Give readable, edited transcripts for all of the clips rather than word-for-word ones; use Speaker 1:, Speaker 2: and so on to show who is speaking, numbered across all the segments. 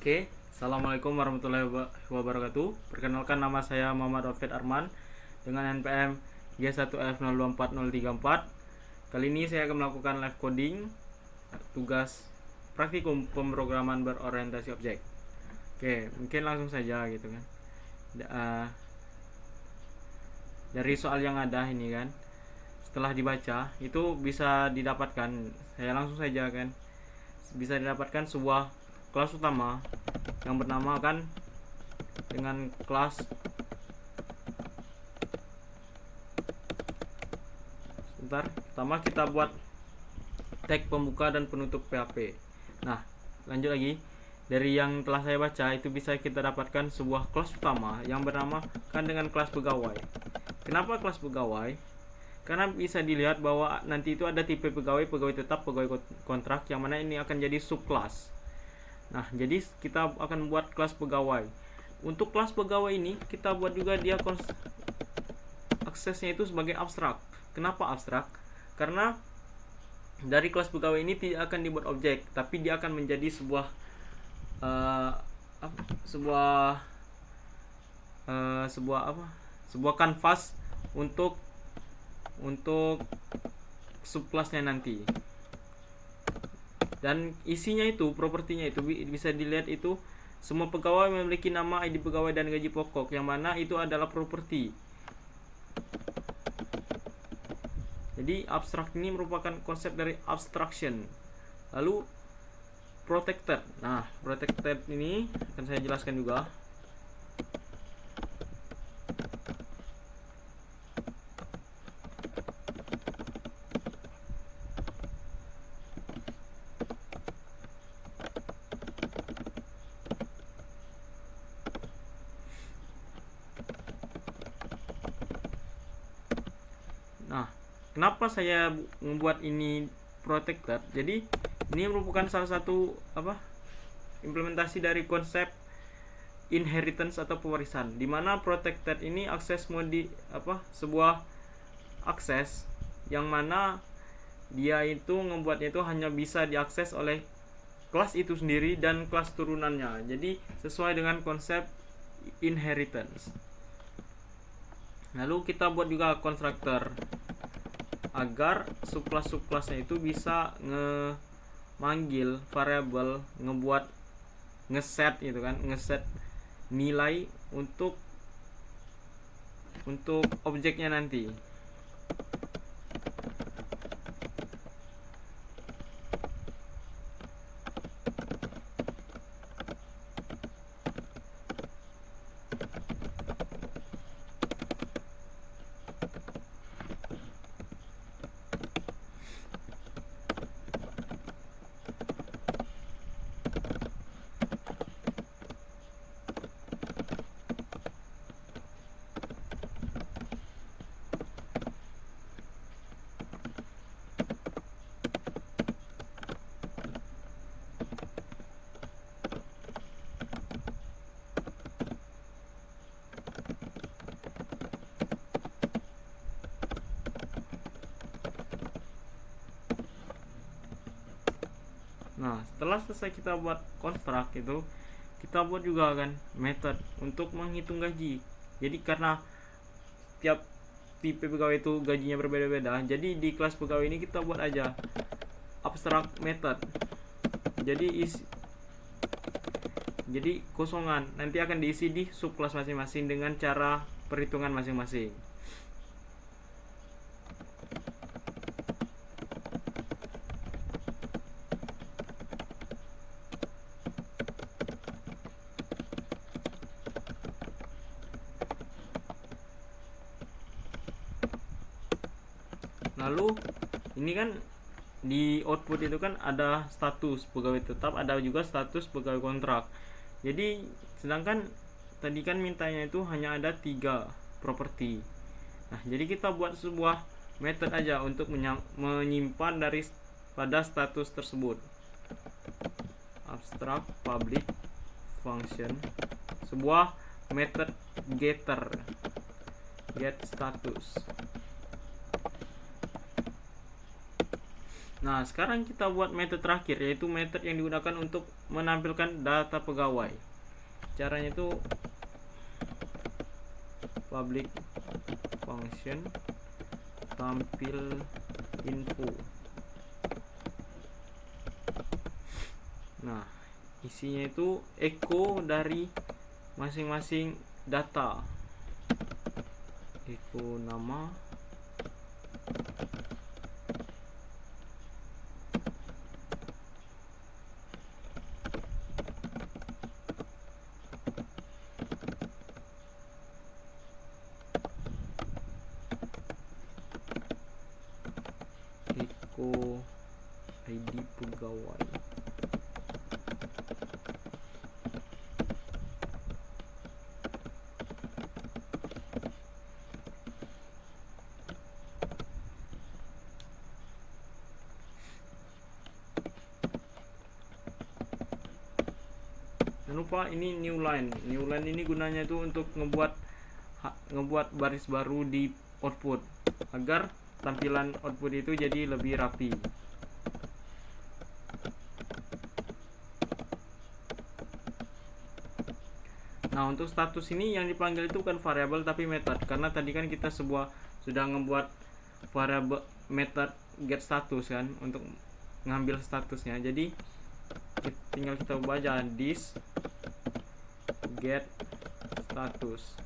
Speaker 1: Oke, Assalamualaikum warahmatullahi wabarakatuh. Perkenalkan, nama saya Muhammad Alfred Arman dengan NPM G1F024034. Kali ini saya akan melakukan live coding tugas praktikum pemrograman berorientasi objek. Oke, mungkin langsung saja gitu kan. Dari soal yang ada ini kan, setelah dibaca itu bisa didapatkan, saya langsung saja kan, bisa didapatkan sebuah kelas utama yang bernama kan dengan kelas. Sebentar, pertama kita buat tag pembuka dan penutup PHP. Nah, lanjut lagi. Dari yang telah saya baca itu bisa kita dapatkan sebuah kelas utama yang bernama kan dengan kelas pegawai. Kenapa kelas pegawai? Karena bisa dilihat bahwa nanti itu ada tipe pegawai, pegawai tetap, pegawai kontrak, yang mana ini akan jadi subkelas. Nah, jadi kita akan buat kelas pegawai. Untuk kelas pegawai ini kita buat juga dia aksesnya itu sebagai abstrak. Kenapa abstrak? Karena dari kelas pegawai ini tidak akan dibuat objek, tapi dia akan menjadi sebuah sebuah kanvas untuk subkelasnya nanti. Dan isinya itu, propertinya itu bisa dilihat itu semua pegawai memiliki nama, ID pegawai, dan gaji pokok, yang mana itu adalah properti. Jadi abstrak ini merupakan konsep dari abstraction. Lalu protected. Nah, protected ini akan saya jelaskan juga. Nah, kenapa saya membuat ini protected? Jadi ini merupakan salah satu implementasi dari konsep inheritance atau pewarisan, di mana protected ini akses sebuah akses yang mana dia itu membuatnya itu hanya bisa diakses oleh kelas itu sendiri dan kelas turunannya. Jadi sesuai dengan konsep inheritance. Lalu kita buat juga konstruktor agar subkelasnya itu bisa manggil variabel, ngeset gitu kan, ngeset nilai untuk objeknya nanti. Nah, setelah selesai kita buat konstruk itu, kita buat juga kan method untuk menghitung gaji. Jadi karena tiap tipe pegawai itu gajinya berbeda-beda, jadi di kelas pegawai ini kita buat aja abstract method. Jadi kosongan nanti akan diisi di subkelas masing-masing dengan cara perhitungan masing-masing. Lalu ini kan di output itu kan ada status pegawai tetap, ada juga status pegawai kontrak. Jadi sedangkan tadi kan mintanya itu hanya ada 3 properti. Nah, jadi kita buat sebuah method aja untuk menyimpan pada status tersebut. Abstract public function, sebuah method getter, get status. Nah, sekarang kita buat metode terakhir, yaitu metode yang digunakan untuk menampilkan data pegawai. Caranya itu public function tampil info. Nah, isinya itu echo dari masing-masing data. Echo nama, echo ID pegawai. Jangan lupa ini new line. New line ini gunanya itu untuk ngebuat baris baru di output agar tampilan output itu jadi lebih rapi. Nah, untuk status ini yang dipanggil itu bukan variabel tapi method, karena tadi kan kita sudah ngebuat variabel method get status kan untuk ngambil statusnya. Jadi tinggal kita ubah aja this get status.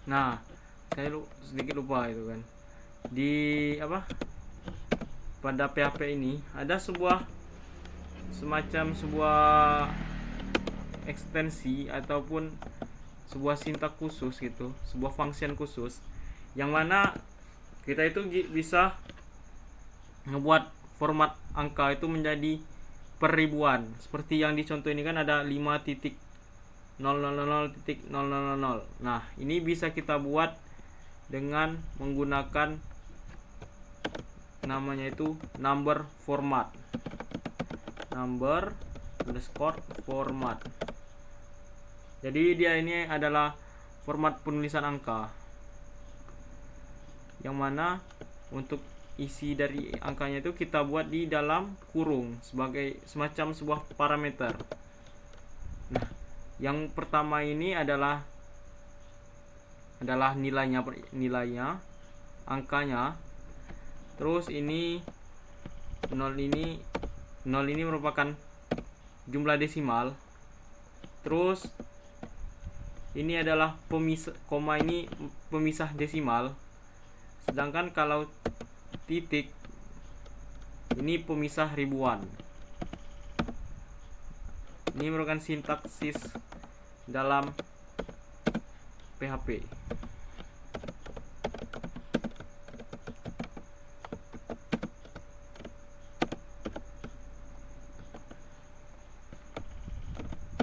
Speaker 1: Nah, saya sedikit lupa itu kan. Di pada PHP ini ada semacam sebuah ekstensi ataupun sebuah sintak khusus gitu, sebuah function khusus yang mana kita itu bisa ngebuat format angka itu menjadi peribuan. Seperti yang dicontoh ini kan ada 5.000.000. Nah, ini bisa kita buat dengan menggunakan namanya itu number format. Number underscore format. Jadi dia ini adalah format penulisan angka, yang mana untuk isi dari angkanya itu kita buat di dalam kurung sebagai semacam sebuah parameter. Nah, yang pertama ini adalah nilainya, angkanya. Terus ini 0 ini merupakan jumlah desimal. Terus ini adalah pemisah, koma ini pemisah desimal. Sedangkan kalau titik ini pemisah ribuan. Ini merupakan sintaksis dalam PHP.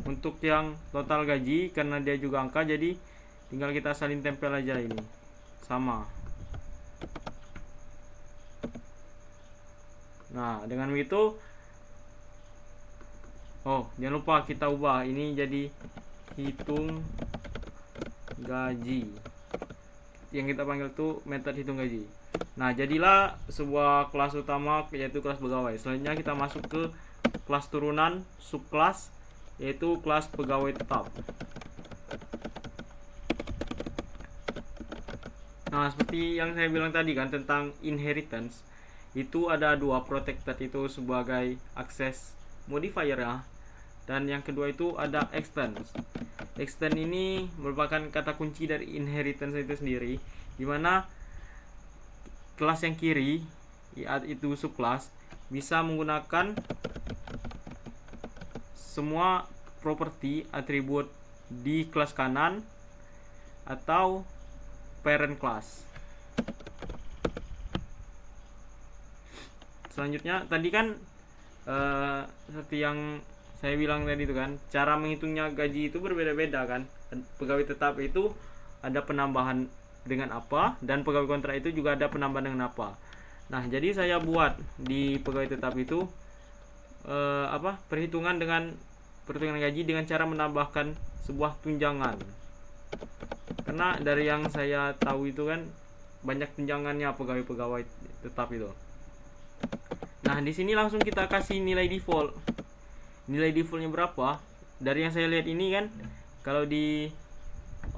Speaker 1: Untuk yang total gaji, karena dia juga angka, jadi tinggal kita salin tempel aja ini. Sama. Nah, dengan begitu, jangan lupa kita ubah ini jadi hitung gaji. Yang kita panggil tuh metode hitung gaji. Nah, jadilah sebuah kelas utama, yaitu kelas pegawai. Selanjutnya kita masuk ke kelas turunan, subkelas, yaitu kelas pegawai tetap. Nah, seperti yang saya bilang tadi kan tentang inheritance, itu ada dua, protected itu sebagai access modifier ya, dan yang kedua itu ada extend. Extend ini merupakan kata kunci dari inheritance itu sendiri, dimana kelas yang kiri itu subkelas bisa menggunakan semua properti atribut di kelas kanan atau parent class. Selanjutnya tadi kan seperti yang saya bilang tadi itu kan, cara menghitungnya gaji itu berbeda-beda kan. Pegawai tetap itu ada penambahan dengan apa, dan pegawai kontrak itu juga ada penambahan dengan apa. Nah, jadi saya buat di pegawai tetap itu perhitungan gaji dengan cara menambahkan sebuah tunjangan. Karena dari yang saya tahu itu kan banyak tunjangannya pegawai-pegawai tetap itu. Nah, di sini langsung kita kasih nilai default. Nilai defaultnya berapa? Dari yang saya lihat ini kan, kalau di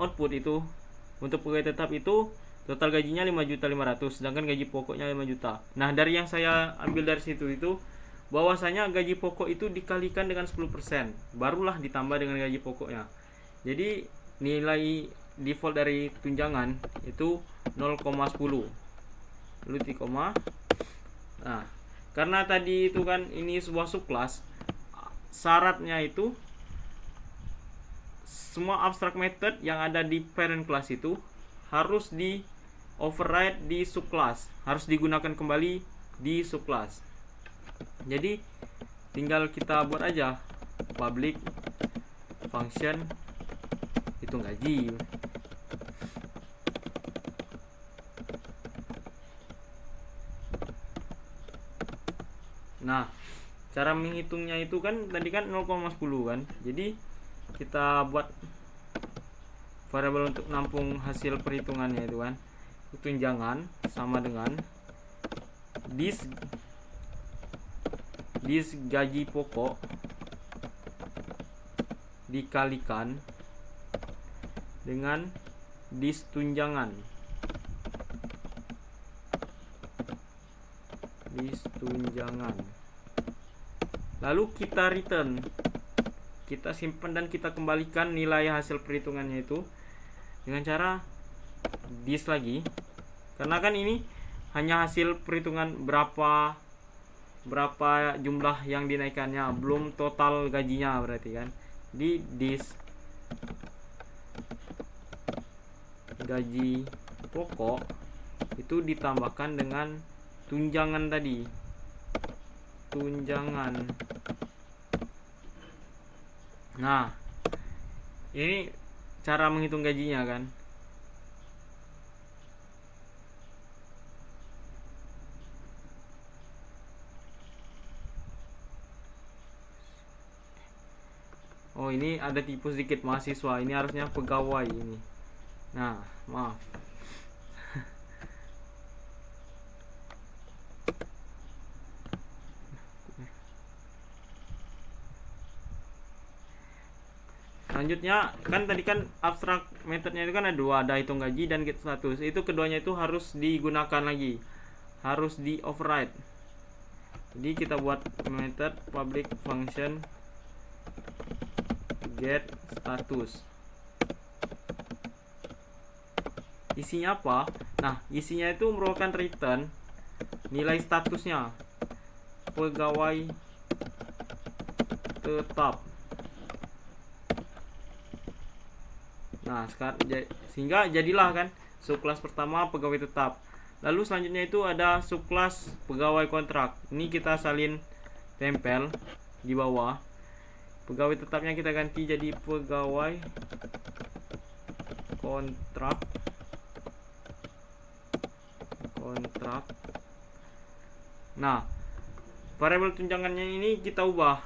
Speaker 1: output itu untuk pegawai tetap itu total gajinya 5.500.000, sedangkan gaji pokoknya 5 juta. Nah, dari yang saya ambil dari situ itu bahwasanya gaji pokok itu dikalikan dengan 10%, barulah ditambah dengan gaji pokoknya. Jadi nilai default dari tunjangan itu 0,10. Lalu di koma. Nah, karena tadi itu kan ini sebuah subclass, syaratnya itu semua abstract method yang ada di parent class itu harus di override di subclass, harus digunakan kembali di subclass. Jadi tinggal kita buat aja public function hitung gaji. Nah, cara menghitungnya itu kan tadi kan 0,10 kan. Jadi kita buat variabel untuk nampung hasil perhitungannya itu kan. Tunjangan sama dengan this gaji pokok dikalikan dengan this tunjangan. Lalu kita return, kita simpan dan kita kembalikan nilai hasil perhitungannya itu dengan cara this lagi, karena kan ini hanya hasil perhitungan berapa jumlah yang dinaikannya, belum total gajinya berarti kan. Di this gaji pokok itu ditambahkan dengan tunjangan tadi, tunjangan. Nah, ini cara menghitung gajinya kan. Oh, ini ada tipu sedikit mahasiswa, ini harusnya pegawai ini. Nah, maaf. Selanjutnya kan tadi kan abstrak metodnya itu kan ada dua, ada hitung gaji dan get status. Itu keduanya itu harus digunakan lagi, harus di override. Jadi kita buat method public function get status. Isinya apa? Nah, isinya itu merupakan return nilai statusnya pegawai tetap. Nah, sekarang sehingga jadilah kan subclass pertama pegawai tetap. Lalu selanjutnya itu ada subclass pegawai kontrak. Ini kita salin tempel di bawah. Pegawai tetapnya kita ganti jadi pegawai kontrak. Nah, variabel tunjangannya ini kita ubah.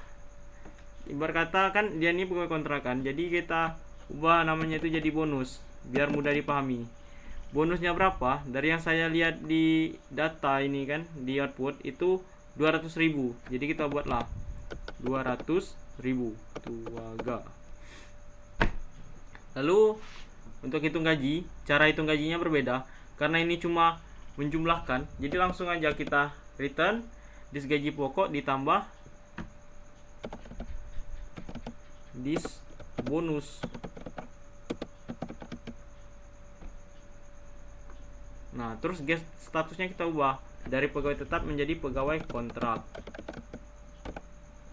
Speaker 1: Ibarat kata kan dia ini pegawai kontrakan, jadi kita ubah namanya itu jadi bonus biar mudah dipahami. Bonusnya berapa? Dari yang saya lihat di data ini kan, di output itu 200.000. Jadi kita buatlah 200.000 tuaga. Lalu untuk hitung gaji, cara hitung gajinya berbeda karena ini cuma menjumlahkan. Jadi langsung aja kita return this gaji pokok ditambah this bonus. Nah, terus get statusnya kita ubah dari pegawai tetap menjadi pegawai kontrak.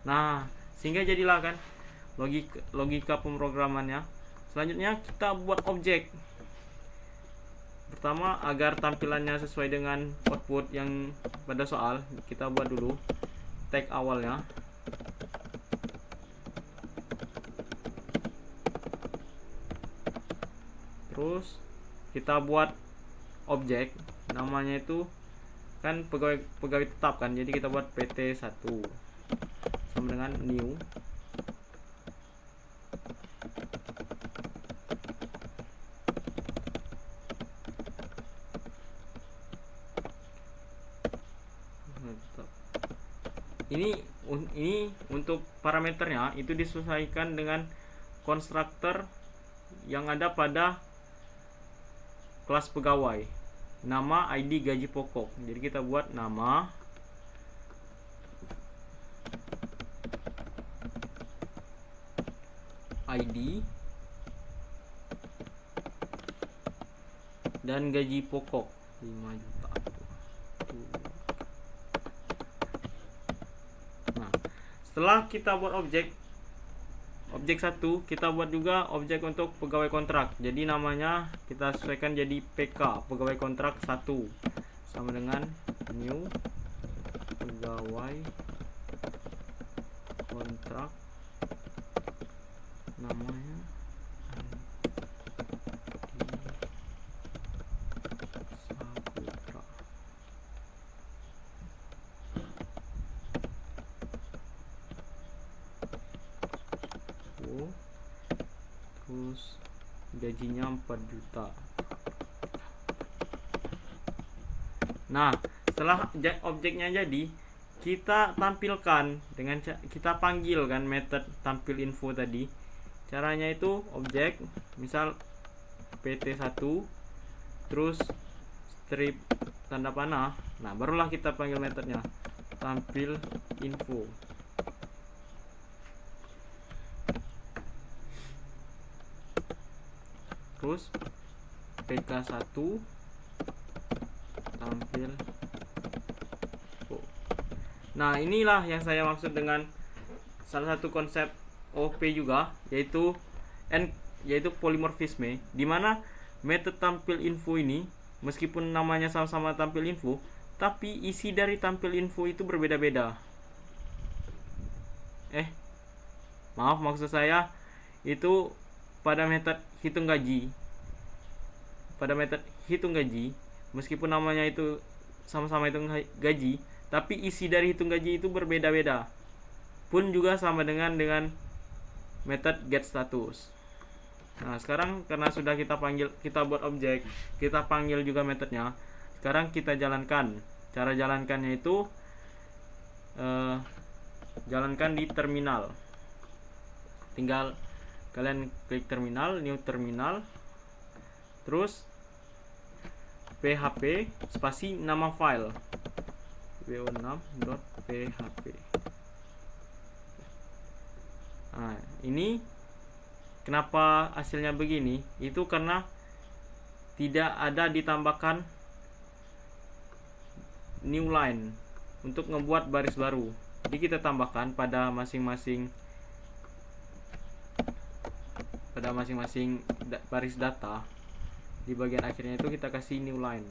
Speaker 1: Nah, sehingga jadilah kan logika pemrogramannya. Selanjutnya kita buat objek. Pertama, agar tampilannya sesuai dengan output yang pada soal, kita buat dulu tag awalnya. Terus kita buat objek, namanya itu kan pegawai pegawai tetap kan, jadi kita buat PT1 sama dengan new. Ini untuk parameternya itu disesuaikan dengan konstruktor yang ada pada kelas pegawai, nama, ID, gaji pokok. Jadi kita buat nama, ID, dan gaji pokok 5 juta. Nah, setelah kita buat objek 1, kita buat juga objek untuk pegawai kontrak. Jadi namanya kita sesuaikan jadi PK, pegawai kontrak 1, sama dengan new pegawai kontrak, namanya Saputra. Terus gajinya 4 juta. Nah, setelah objeknya jadi, kita tampilkan dengan kita panggil kan method tampil info tadi. Caranya itu objek misal PT1 terus strip tanda panah. Nah, barulah kita panggil metodenya tampil info. Terus PK1 tampil. Nah, inilah yang saya maksud dengan salah satu konsep OP juga, yaitu polymorphisme, di mana metode tampil info ini meskipun namanya sama-sama tampil info, tapi isi dari tampil info itu berbeda-beda. Maaf, maksud saya itu pada metode hitung gaji. Pada metode hitung gaji, meskipun namanya itu sama-sama hitung gaji, tapi isi dari hitung gaji itu berbeda-beda. Pun juga sama dengan metode get status. Nah, sekarang karena sudah kita buat objek, kita panggil juga metodenya. Sekarang kita jalankan. Cara jalankannya itu jalankan di terminal. Tinggal kalian klik terminal, new terminal, terus php spasi nama file wo6.php. Nah, ini kenapa hasilnya begini? Itu karena tidak ada ditambahkan new line untuk ngebuat baris baru. Jadi kita tambahkan pada masing-masing baris data. Di bagian akhirnya itu kita kasih new line.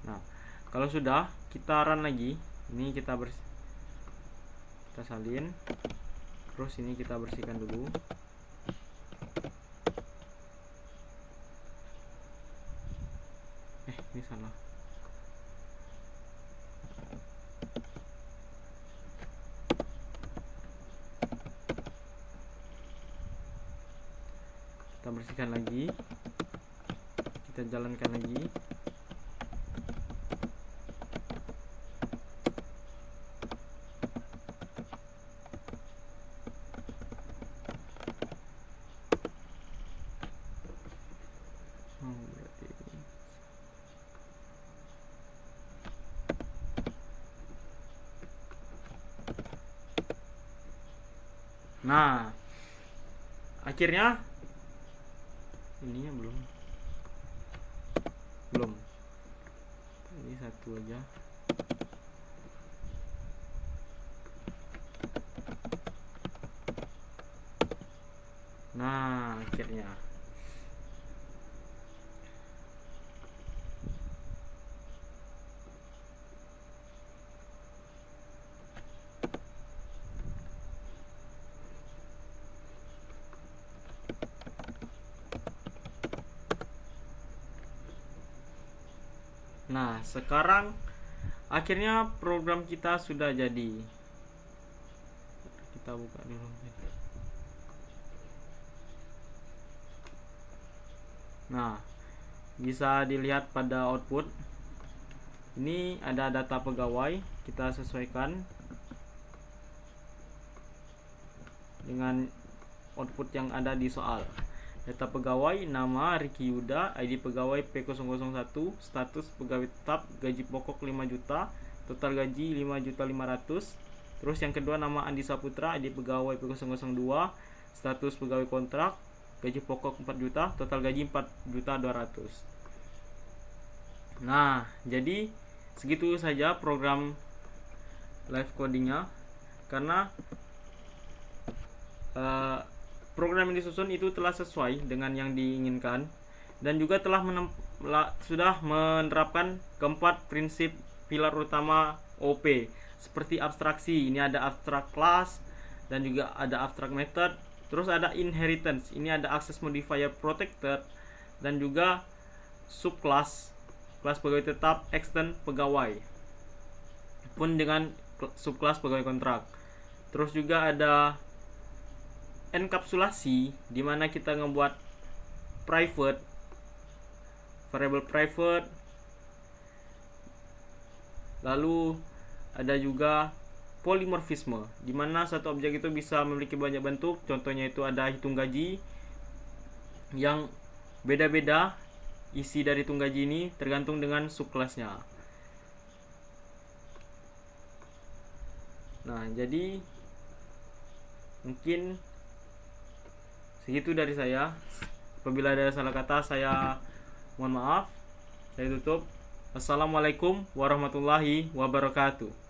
Speaker 1: Nah, kalau sudah, kita run lagi. Ini kita salin. Terus ini kita bersihkan dulu. Ini salah. Kita bersihkan lagi, kita jalankan lagi. Nah, akhirnya ininya belum ini satu aja. Nah, akhirnya Nah, sekarang akhirnya program kita sudah jadi. Kita buka dulu. Nah, bisa dilihat pada output. Ini ada data pegawai, kita sesuaikan dengan output yang ada di soal. Data pegawai, nama Riki Yuda, ID pegawai P001, status pegawai tetap, gaji pokok 5 juta, total gaji 5.500.000. Terus yang kedua nama Andi Saputra, ID pegawai P002, status pegawai kontrak, gaji pokok 4 juta, total gaji 4.200.000. Nah, jadi segitu saja program live codingnya, karena program yang disusun itu telah sesuai dengan yang diinginkan, dan juga sudah menerapkan keempat prinsip pilar utama OP, seperti abstraksi. Ini ada abstract class dan juga ada abstract method. Terus ada inheritance, ini ada access modifier protector, dan juga subclass, kelas pegawai tetap, extend pegawai, pun dengan subclass pegawai kontrak. Terus juga ada enkapsulasi, di mana kita ngebuat private, variable private. Lalu ada juga polimorfisme, di mana satu objek itu bisa memiliki banyak bentuk. Contohnya itu ada hitung gaji yang beda-beda isi dari hitung gaji ini tergantung dengan subclassnya. Nah, jadi mungkin segitu dari saya. Apabila ada salah kata, saya mohon maaf. Saya tutup. Assalamualaikum warahmatullahi wabarakatuh.